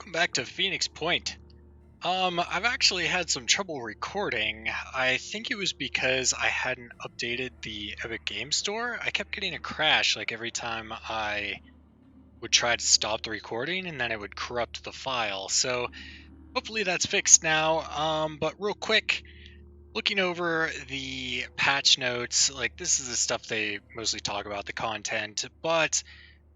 Welcome back to Phoenix Point. I've actually had some trouble recording. I think it was because I hadn't updated the Epic Game Store. I kept getting a crash like every time I would try to stop the recording, and then it would corrupt the file. So hopefully that's fixed now. But real quick, looking over the patch notes, like this is the stuff they mostly talk about, the content, but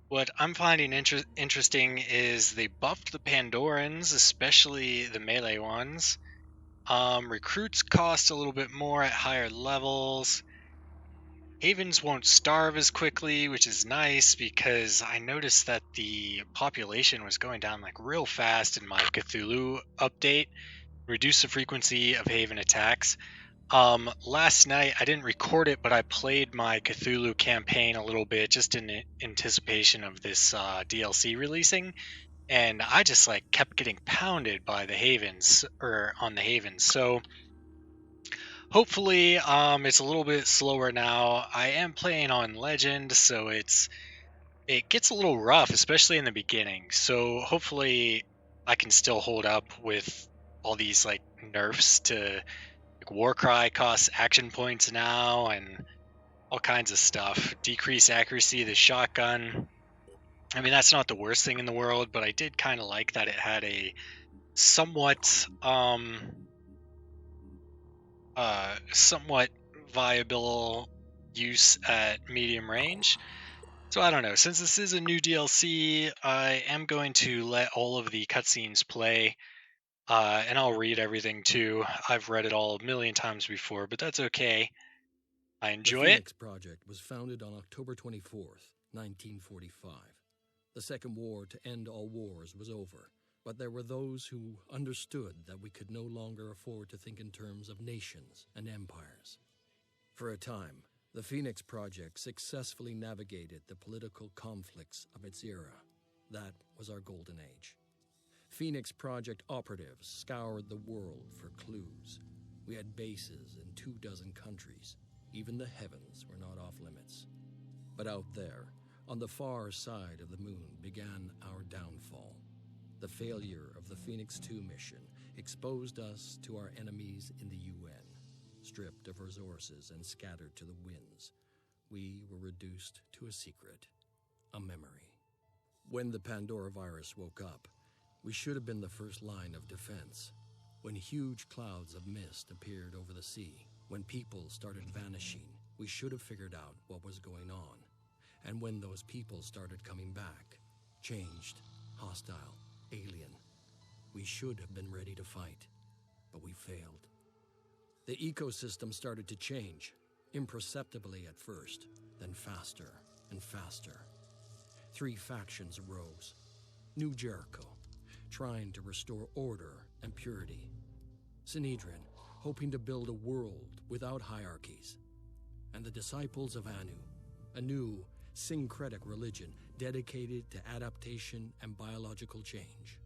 what I'm finding interesting is they buffed the Pandorans, especially the melee ones. Recruits cost a little bit more at higher levels. Havens won't starve as quickly, which is nice because I noticed that the population was going down like real fast in my Cthulhu update. Reduce the frequency of Haven attacks. Last night I didn't record it, but I played my Cthulhu campaign a little bit just in anticipation of this DLC releasing, and I just like kept getting pounded by the Havens or on the Havens. So hopefully it's a little bit slower now. I am playing on Legend, so it gets a little rough, especially in the beginning. So hopefully I can still hold up with all these like nerfs to Warcry costs action points now and all kinds of stuff. Decrease accuracy of the shotgun. I mean, that's not the worst thing in the world, but I did kind of like that it had a somewhat somewhat viable use at medium range. So I don't know. Since this is a new DLC, I am going to let all of the cutscenes play. And I'll read everything too. I've read it all a million times before, but that's okay. I enjoy The it. Phoenix Project was founded on October 24th, 1945. The Second War to end all wars was over, but there were those who understood that we could no longer afford to think in terms of nations and empires. For a time, the Phoenix Project successfully navigated the political conflicts of its era. That was our golden age. Phoenix Project operatives scoured the world for clues. We had bases in 24 countries. Even the heavens were not off limits. But out there, on the far side of the moon, began our downfall. The failure of the Phoenix 2 mission exposed us to our enemies in the UN. Stripped of resources and scattered to the winds, we were reduced to a secret, a memory. When the Pandora virus woke up, we should have been the first line of defense. When huge clouds of mist appeared over the sea, when people started vanishing, we should have figured out what was going on. And when those people started coming back, changed, hostile, alien, we should have been ready to fight, but we failed. The ecosystem started to change, imperceptibly at first, then faster and faster. 3 factions arose. New Jericho, trying to restore order and purity. Sanhedrin, hoping to build a world without hierarchies. And the disciples of Anu, a new syncretic religion dedicated to adaptation and biological change.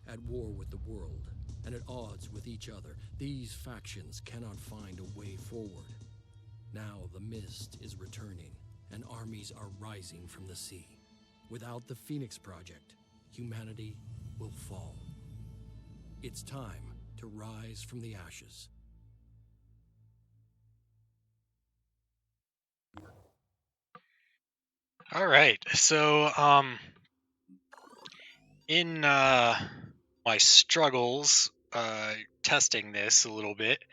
At war with the world and at odds with each other, these factions cannot find a way forward. Now the mist is returning and armies are rising from the sea. Without the Phoenix Project, humanity will fall. It's time to rise from the ashes. All right. So, in my struggles testing this a little bit,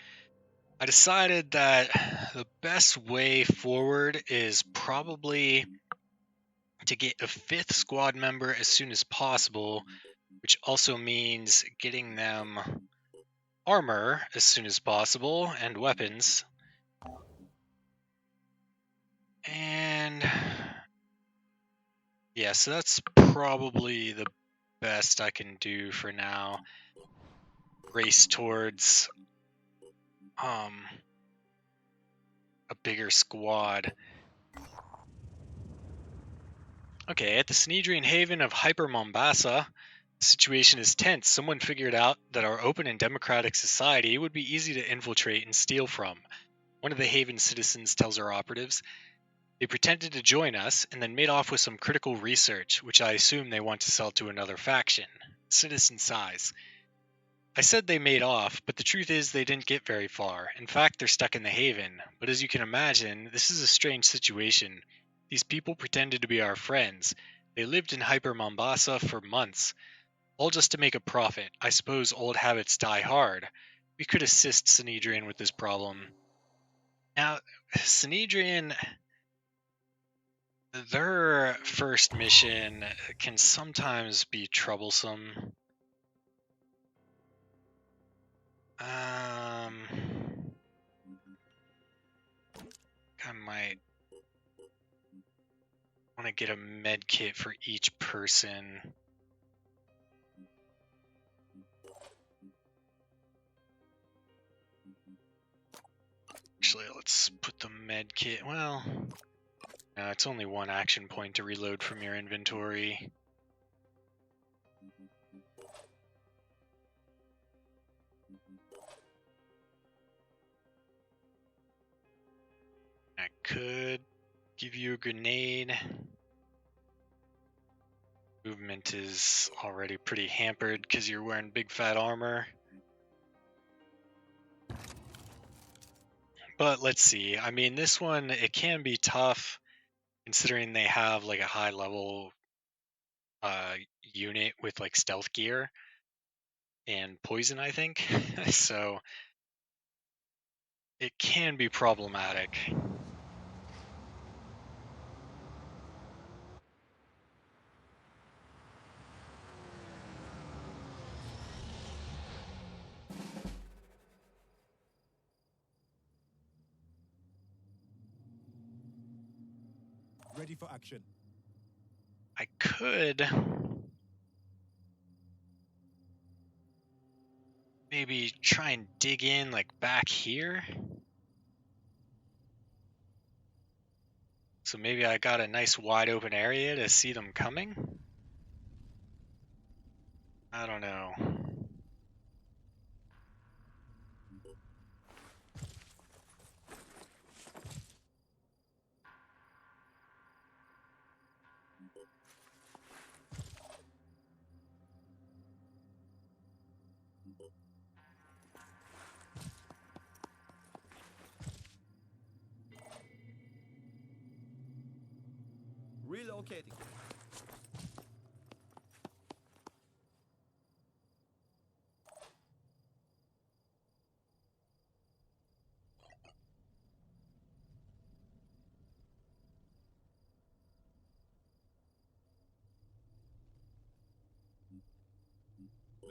I decided that the best way forward is probably to get a 5th squad member as soon as possible, which also means getting them armor as soon as possible and weapons. And yeah, so that's probably the best I can do for now. Race towards a bigger squad. Okay, at the Sanhedrin Haven of Hyper Mombasa, the situation is tense. Someone figured out that our open and democratic society would be easy to infiltrate and steal from. One of the Haven citizens tells our operatives. They pretended to join us and then made off with some critical research, which I assume they want to sell to another faction. citizen size. I said they made off, but the truth is they didn't get very far. In fact, they're stuck in the haven. But as you can imagine, this is a strange situation. These people pretended to be our friends. They lived in Hyper Mombasa for months, all just to make a profit. I suppose old habits die hard. We could assist Sanhedrin with this problem. Now, Sanhedrin, their first mission can sometimes be troublesome. I might want to get a med kit for each person. Actually, let's put the med kit. Well, no, it's only one action point to reload from your inventory. I could give you a grenade. Movement is already pretty hampered because you're wearing big fat armor. But let's see. I mean, this one, it can be tough considering they have like a high level unit with like stealth gear and poison, I think. So it can be problematic. Ready for action. I could maybe try and dig in like back here. So maybe I got a nice wide open area to see them coming. I don't know. Relocating.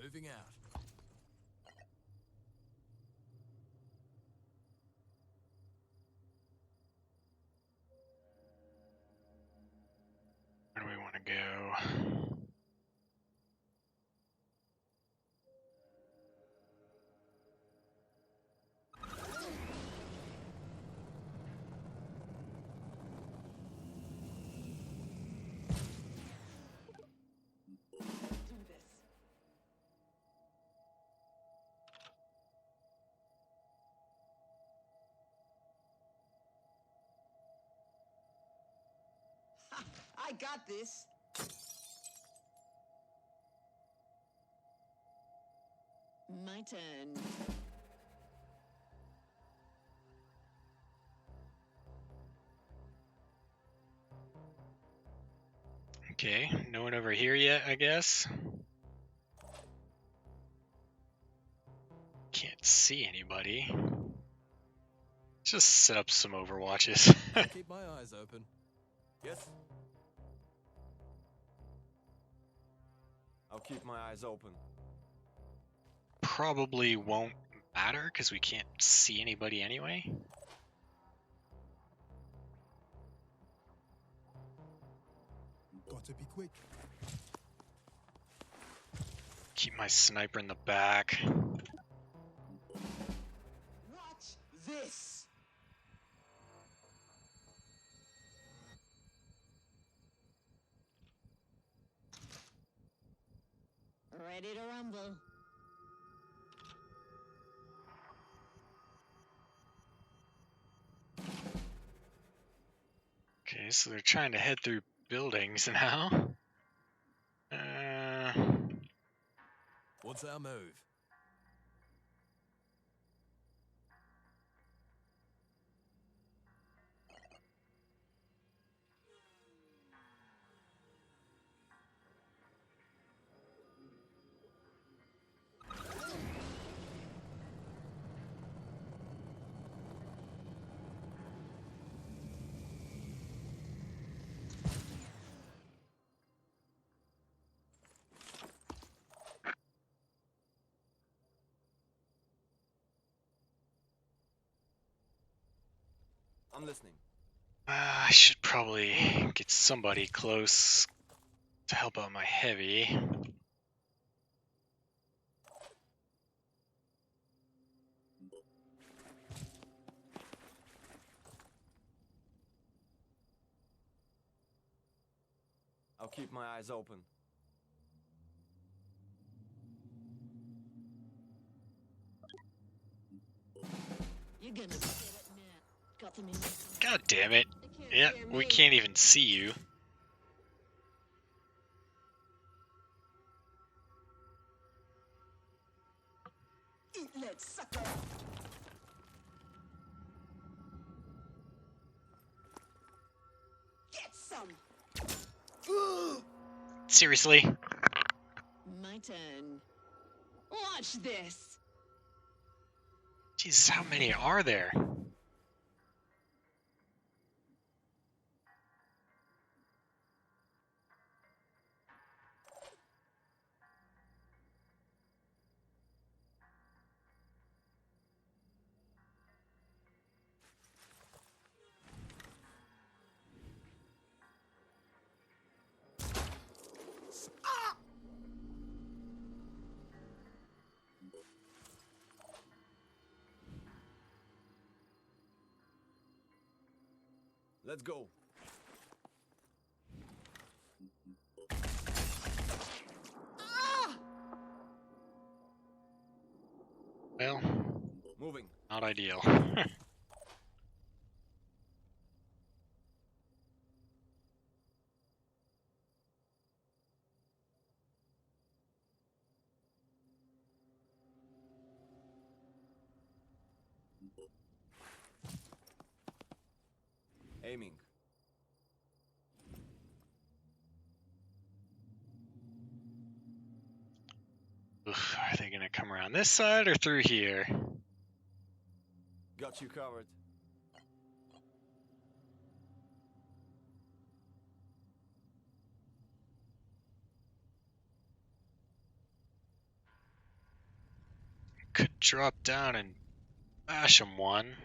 Moving out. Where do we want to go? I got this. My turn. Okay, no one over here yet, I guess. Can't see anybody. Just set up some overwatches. Keep my eyes open. Yes. I'll keep my eyes open. Probably won't matter because we can't see anybody anyway. Gotta be quick. Keep my sniper in the back. Watch this. Ready to rumble. Okay, so they're trying to head through buildings now. What's our move? I'm listening. I should probably get somebody close to help out my heavy. I'll keep my eyes open. You're gonna get it now. Got them in. God damn it. They can't Yeah, hear we me. can't even see you. Eat lead, sucker. Get some. Seriously? My turn. Watch this. Jesus, how many are there? Let's go. Well, Moving. not ideal. Aiming. Oof, are they gonna come around this side or through here? Got you covered. Could drop down and bash him one.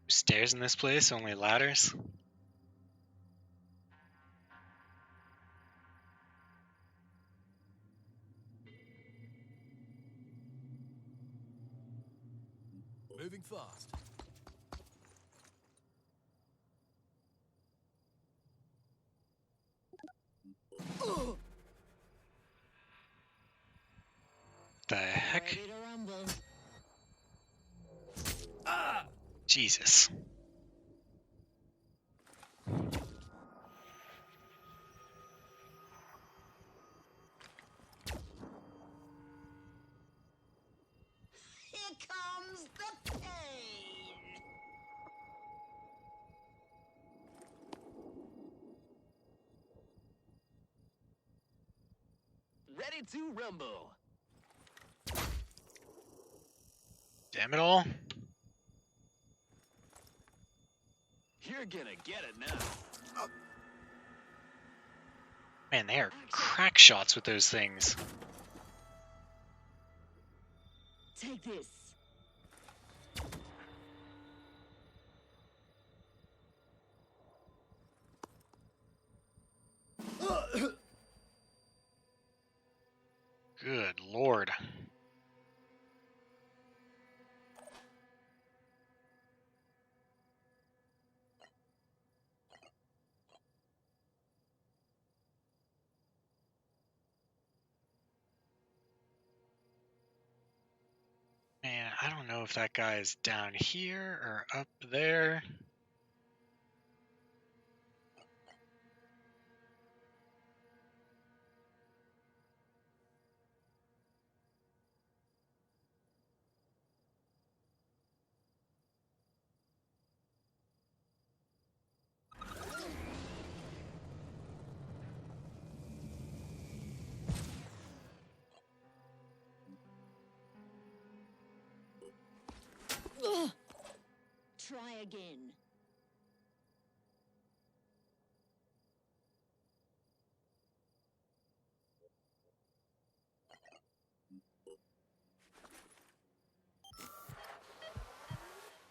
Stairs in this place, only ladders. Moving fast. The heck? Ready to rumble. Jesus. Here comes the pain. Ready to rumble. Damn it all. You're gonna get it now. Man, they are crack shots with those things. Take this. Good lord. Man, know if that guy is down here or up there. Ugh. Try again.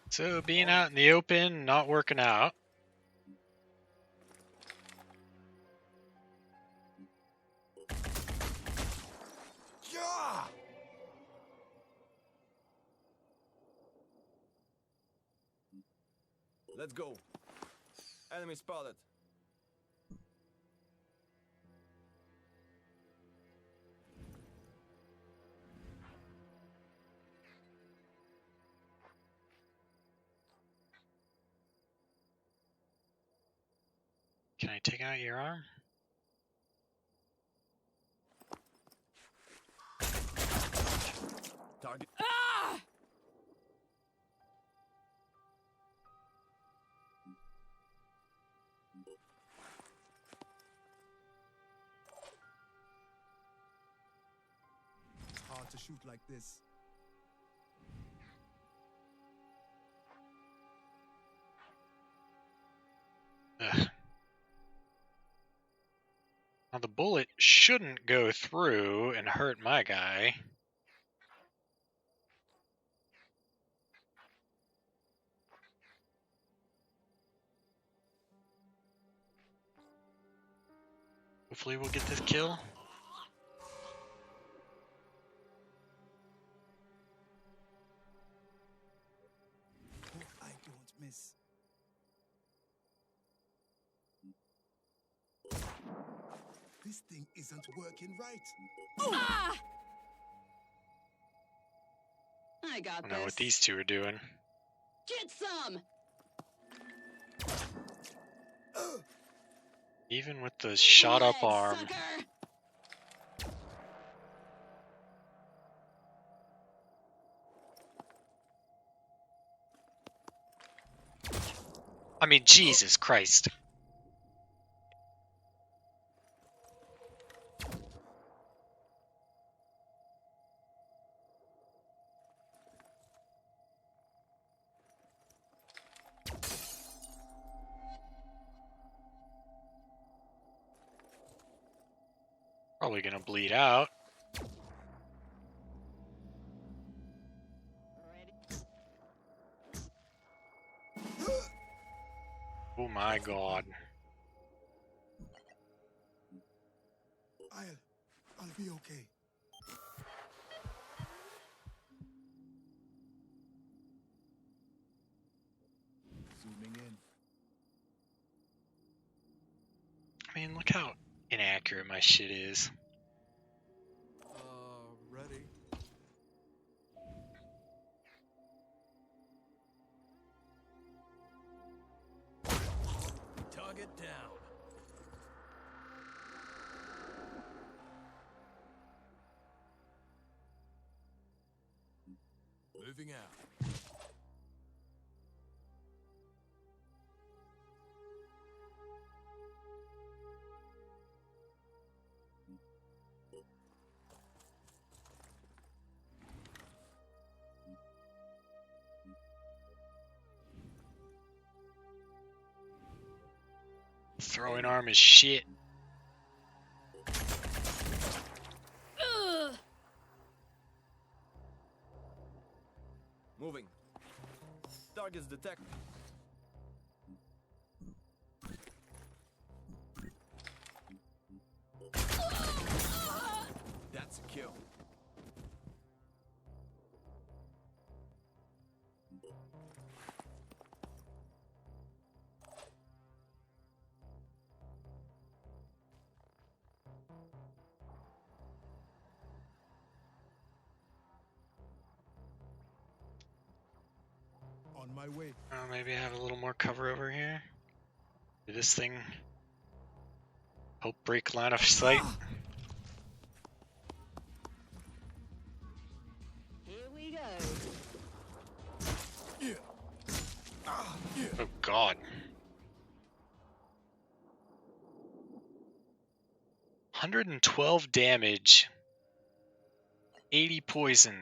So being out in the open, not working out. Yeah! Let's go. Enemy spotted. Can I take out your arm? Target. Ah! It's hard to shoot like this. Ugh. Now the bullet shouldn't go through and hurt my guy. Hopefully we'll get this kill. Hope I don't miss. This thing isn't working right. Ah! I got I don't know what this. these two are doing. Get some. Even with the shot up Legs, arm. sucker. I mean, Jesus Christ. Probably gonna bleed out. Ready? Oh my god. I'll be okay. Zooming in. I mean, look how inaccurate my shit is. Ready. Target down. Moving out. Throwing arm is shit. Ugh. Moving. Targets detected. That's a kill. On my way. Maybe I have a little more cover over here. Did this thing help break line of sight? Here we go. Yeah. Yeah. Oh god. 112 damage. 80 poison.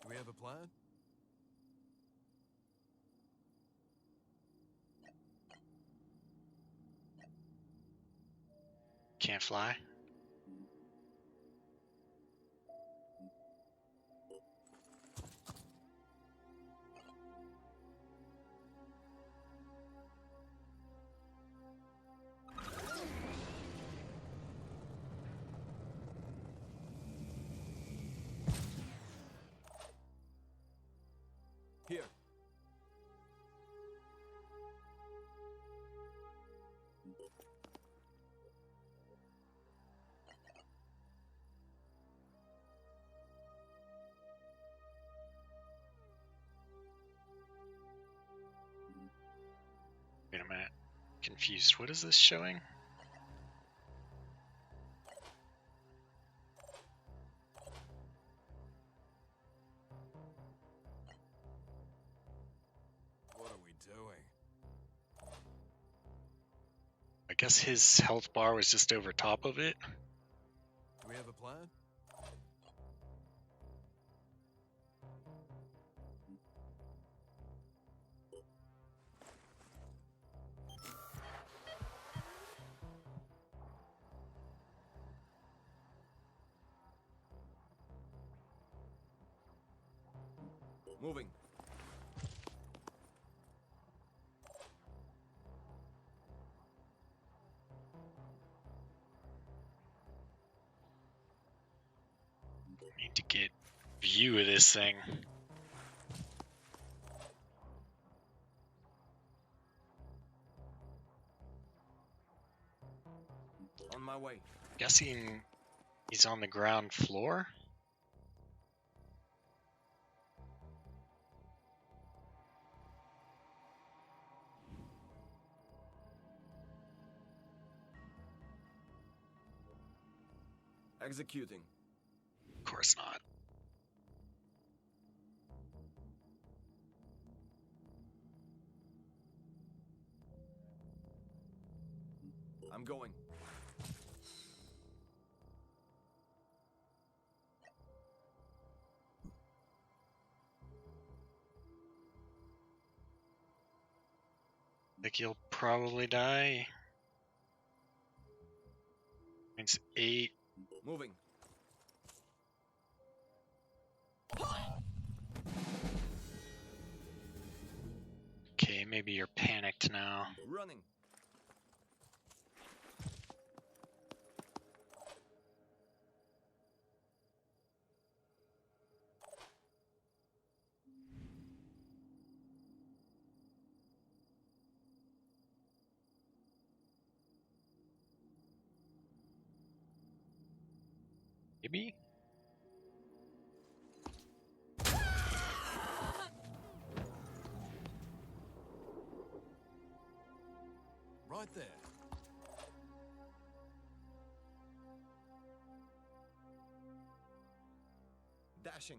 Do we have a plan? Can't fly. Here. Wait a minute. Confused. What is this showing? What are we doing? I guess his health bar was just over top of it. Do we have a plan? Moving. Need to get view of this thing. On my way. Guessing he's on the ground floor. Executing. Of course not. I'm going. Think he'll probably die. It's 8. Moving. Okay, maybe you're panicked now. Running. Maybe? Right there. Dashing.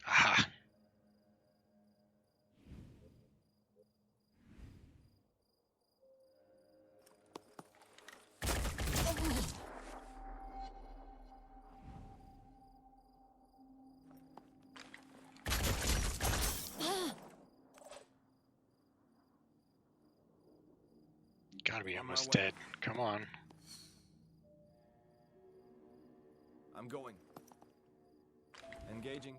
Aha. Gotta be On my almost way. dead. Come on. I'm going. Engaging.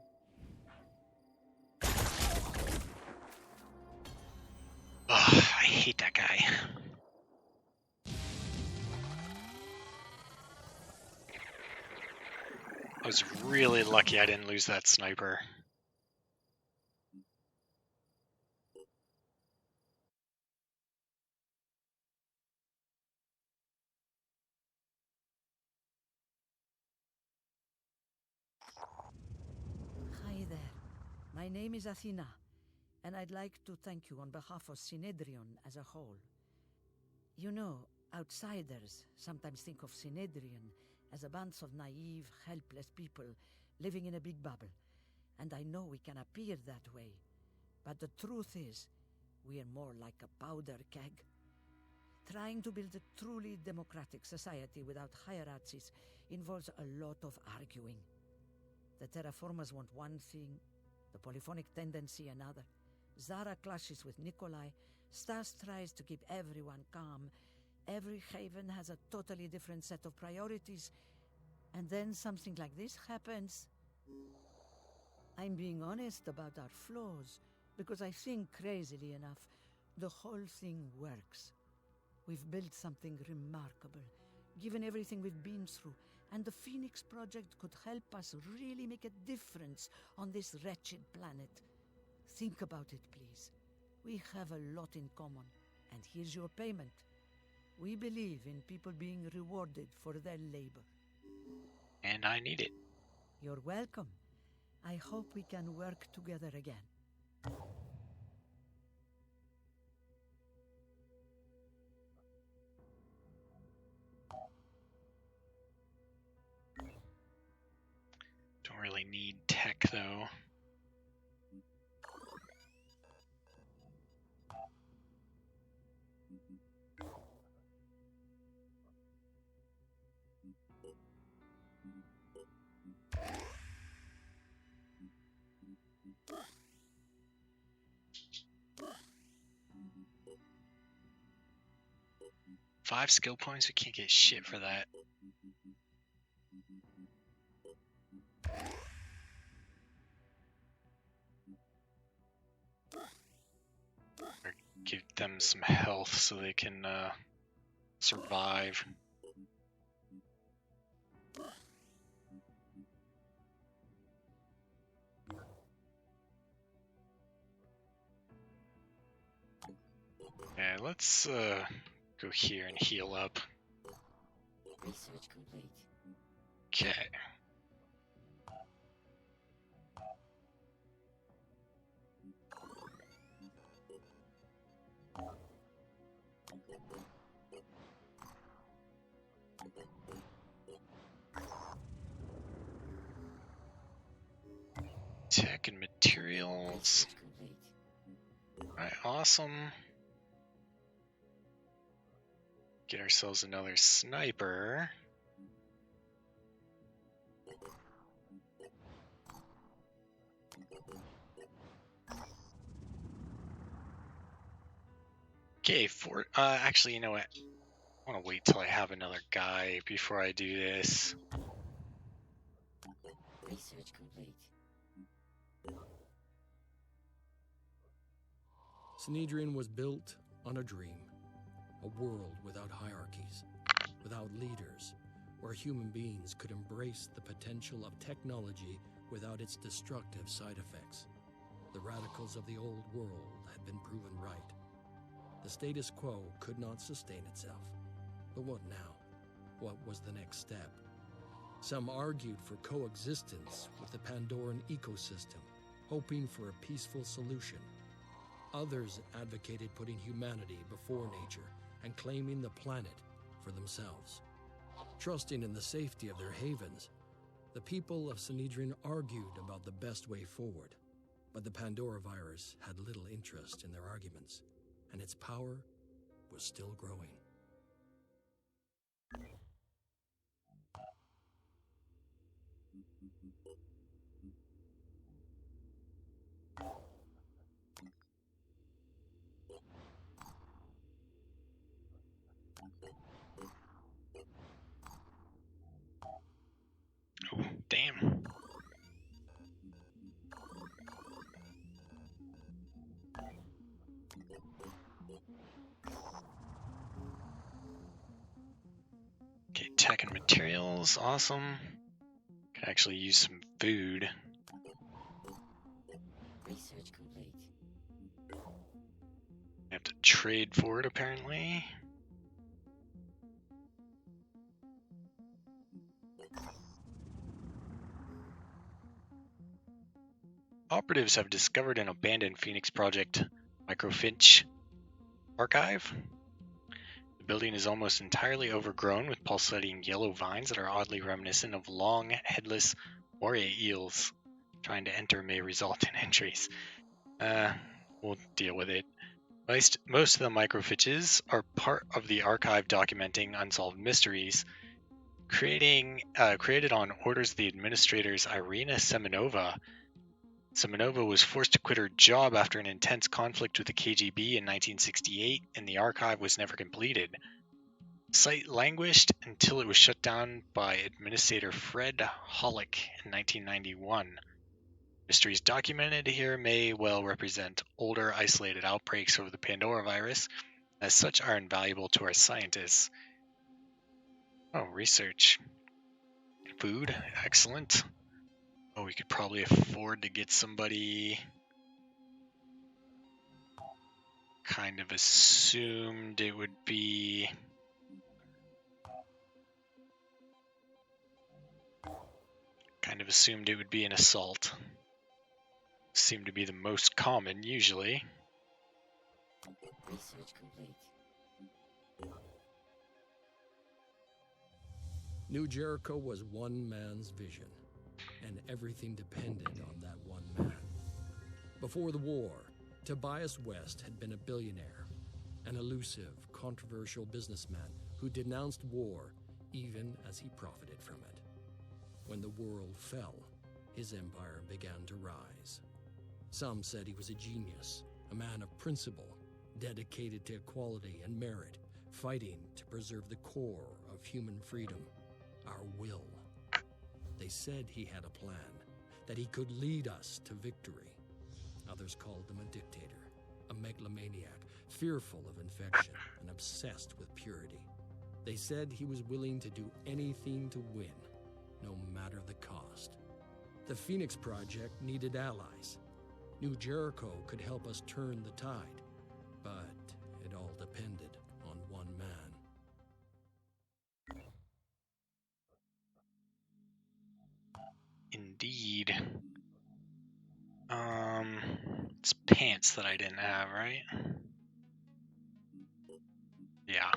Ugh, I hate that guy. I was really lucky I didn't lose that sniper. Hi there. My name is Athena, and I'd like to thank you on behalf of Synedrion as a whole. You know, outsiders sometimes think of Synedrion as a bunch of naive, helpless people living in a big bubble, and I know we can appear that way. But the truth is, we're more like a powder keg. Trying to build a truly democratic society without hierarchies involves a lot of arguing. The terraformers want one thing, the polyphonic tendency another. Zara clashes with Nikolai, Stas tries to keep everyone calm. Every haven has a totally different set of priorities, and then something like this happens. I'm being honest about our flaws, because I think, crazily enough, the whole thing works. We've built something remarkable, given everything we've been through, and the Phoenix Project could help us really make a difference on this wretched planet. Think about it, please. We have a lot in common, and here's your payment. We believe in people being rewarded for their labor. And I need it. You're welcome. I hope we can work together again. Don't really need tech, though. Five skill points? We can't get shit for that. Or give them some health so they can survive. Yeah, let's go here and heal up. Research complete. Okay. Tech and materials. Research complete. Alright, awesome. Get ourselves another sniper. Okay, actually, you know what? I want to wait till I have another guy before I do this. Research complete. Synedrion was built on a dream, a world without hierarchies, without leaders, where human beings could embrace the potential of technology without its destructive side effects. The radicals of the old world had been proven right. The status quo could not sustain itself. But what now? What was the next step? Some argued for coexistence with the Pandoran ecosystem, hoping for a peaceful solution. Others advocated putting humanity before nature and claiming the planet for themselves. Trusting in the safety of their havens, the people of Synedrion argued about the best way forward. But the Pandora virus had little interest in their arguments, and its power was still growing. Oh, damn. Okay, tech and materials, awesome. Could actually use some food. Research complete. I have to trade for it, apparently. Operatives have discovered an abandoned Phoenix Project microfinch archive. The building is almost entirely overgrown with pulsating yellow vines that are oddly reminiscent of long, headless moray eels. Trying to enter may result in injuries. We'll deal with it. Most of the microfinches are part of the archive documenting unsolved mysteries. Created on orders of the administrators Irina Semenova. Semenova was forced to quit her job after an intense conflict with the KGB in 1968, and the archive was never completed. The site languished until it was shut down by Administrator Fred Hollick in 1991. Mysteries documented here may well represent older, isolated outbreaks of the Pandora virus, as such are invaluable to our scientists. Oh, research. Food, excellent. Oh, we could probably afford to get somebody. Kind of assumed it would be. An assault. Seemed to be the most common, usually. Research complete. New Jericho was one man's vision, and everything depended on that one man. Before the war, Tobias West had been a billionaire, an elusive, controversial businessman who denounced war even as he profited from it. When the world fell, his empire began to rise. Some said he was a genius, a man of principle, dedicated to equality and merit, fighting to preserve the core of human freedom, our will. They said he had a plan, that he could lead us to victory. Others called him a dictator, a megalomaniac, fearful of infection and obsessed with purity. They said he was willing to do anything to win, no matter the cost. The Phoenix Project needed allies. New Jericho could help us turn the tide, but it all depended on one man. Indeed. It's pants that I didn't have, right? Yeah.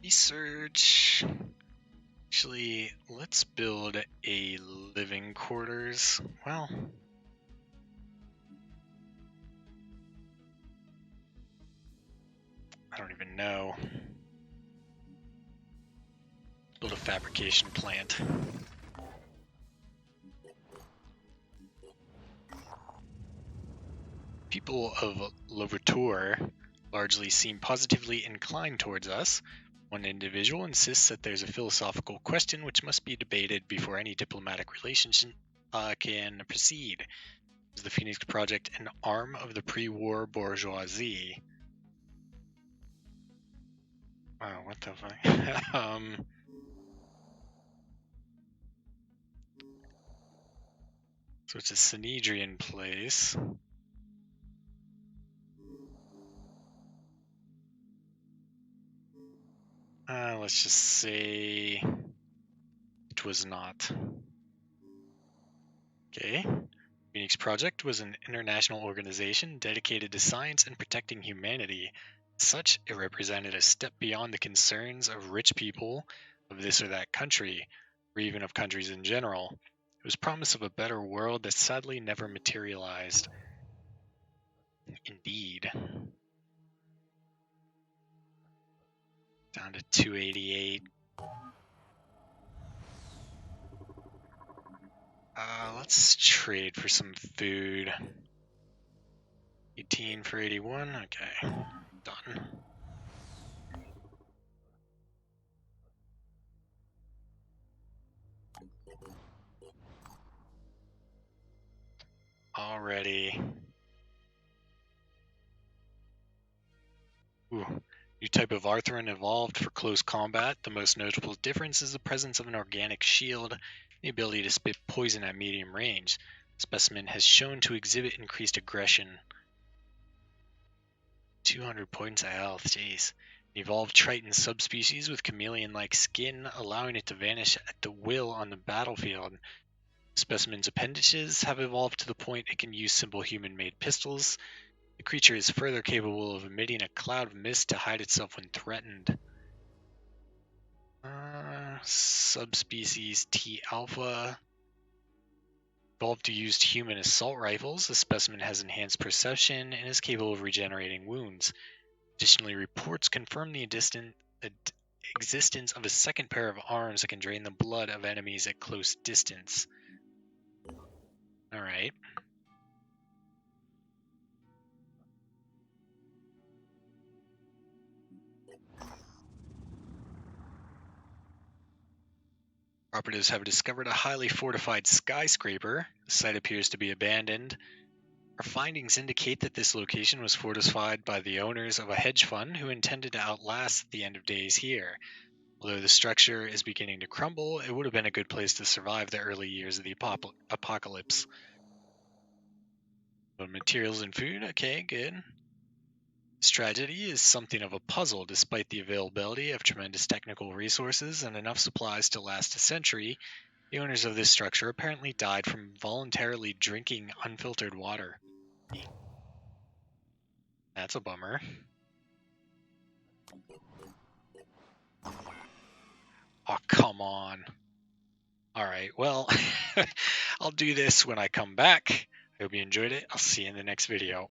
Research. Actually, let's build a living quarters. Well, I don't even know. Build a fabrication plant. People of Louverture largely seem positively inclined towards us. One individual insists that there's a philosophical question which must be debated before any diplomatic relationship can proceed. Is the Phoenix Project an arm of the pre-war bourgeoisie? Oh, what the fuck? So it's a Synedrian place. Let's just say it was not. Okay. Phoenix Project was an international organization dedicated to science and protecting humanity. As such, it represented a step beyond the concerns of rich people of this or that country, or even of countries in general. It was promise of a better world that sadly never materialized. Indeed. Down to 288. Let's trade for some food. 18 for 81. Okay, done. already. Ooh. New type of Arthurian evolved for close combat. The most notable difference is the presence of an organic shield, the ability to spit poison at medium range. The specimen has shown to exhibit increased aggression. 200 points of health, jeez. An evolved Triton subspecies with chameleon-like skin, allowing it to vanish at the will on the battlefield. Specimen's appendages have evolved to the point it can use simple human-made pistols. The creature is further capable of emitting a cloud of mist to hide itself when threatened. Subspecies T alpha. Evolved to use human assault rifles. The specimen has enhanced perception and is capable of regenerating wounds. Additionally, reports confirm the existence of a second pair of arms that can drain the blood of enemies at close distance. Alright. Operatives have discovered a highly fortified skyscraper. The site appears to be abandoned. Our findings indicate that this location was fortified by the owners of a hedge fund who intended to outlast the end of days here. Although the structure is beginning to crumble, it would have been a good place to survive the early years of the apocalypse. Materials and food, okay, good. This tragedy is something of a puzzle. Despite the availability of tremendous technical resources and enough supplies to last a century, the owners of this structure apparently died from voluntarily drinking unfiltered water. That's a bummer. Oh, come on. Alright, well, I'll do this when I come back. I hope you enjoyed it. I'll see you in the next video.